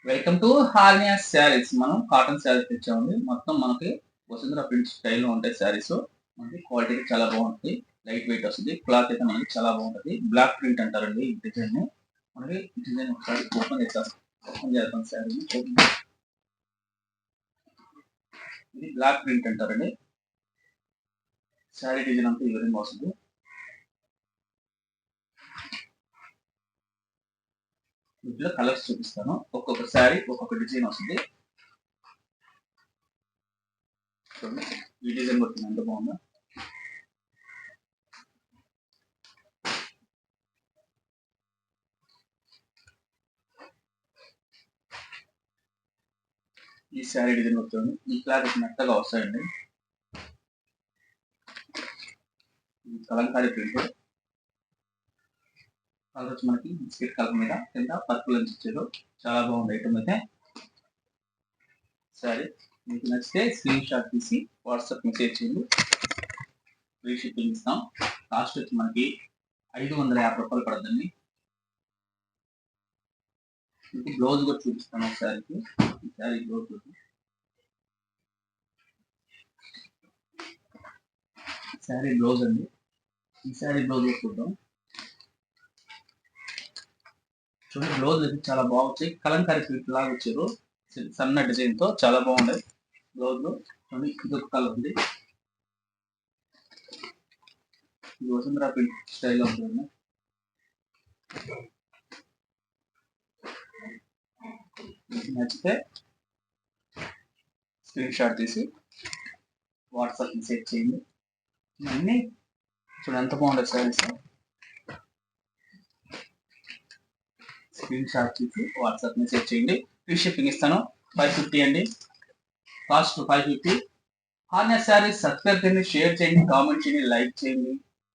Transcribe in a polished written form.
Welcome to హార్నియా saris. మనం cotton saris తెచ్చామండి. మొత్తం మనకి వసుంధర ప్రింట్ స్టైల్లో ఉంటాయి శారీస్. మనకి క్వాలిటీ చాలా బాగుంటుంది. లైట్ వెయిట్ వస్తుంది. క్లాత్ అయితే మనకి చాలా బాగుంటుంది. బ్లాక్ ప్రింట్ అంటారండి ఈ డిజైన్. మనకి డిజైన్ ఒకసారి ఓపెన్ చేస్తాం శారీ. ఇది బ్లాక్ ప్రింట్ అంటారండి. శారీ డిజైన్ అంతా ఈ విధంగా వస్తుంది. వీటిలో కలర్స్ చూపిస్తాను. ఒక్కొక్క శారీ ఒక్కొక్క డిజైన్ వస్తుంది. ఈ డిజైన్ కొట్టింది ఎంత బాగుందో. ఈ శారీ డిజైన్ వస్తుంది. ఈ క్లాత్ మెత్తగా వస్తాయండి. కలంకారీ ప్రింట్ కలర్ వచ్చి మనకి బిస్కెట్ కలర్ మీద కింద పర్పుల్ అని ఇచ్చారు. చాలా బాగుంది ఐటమ్ అయితే. సరే, మీకు నచ్చితే స్క్రీన్ షాట్ తీసి వాట్సాప్ మెసేజ్ చేయండి. ఫ్రీ షిప్పింగ్ ఇస్తాం. కాస్ట్ వచ్చి మనకి 550 రూపాయలు పడుతుంది. మీకు బ్లౌజ్ కూడా చూపిస్తాను ఒకసారికి. ఈ శారీ బ్లౌజ్ శారీ బ్లౌజ్ అండి. ఈ శారీ బ్లౌజ్ చూద్దాం. చూడండి, బ్లౌజ్ అయితే చాలా బాగుంది. కలంకారీ ప్రింట్ లాగా వచ్చారు. సన్న డిజైన్ తో చాలా బాగుంది బ్లౌజ్ లో. చూడండి, ఇదొక కలర్ ఉంది. ఇది వసుంధర ప్రింట్ స్టైల్లో ఉంటుంది. నచ్చితే స్క్రీన్ షాట్ తీసి వాట్సాప్ మెసేజ్ చేయండి. అన్నీ చూడండి ఎంత బాగుంటుంది శారీస్. స్క్రీన్ షాట్ తీసి వాట్సాప్ మెసేజ్ చేయండి. ఫ్రీ షిప్పింగ్ ఇస్తాను. 550 అండి, కాస్ట్ 550. హార్నియా శారీస్ సబ్స్క్రైబ్ చేయండి, షేర్ చేయండి, కామెంట్ చేయండి, లైక్ చేయండి.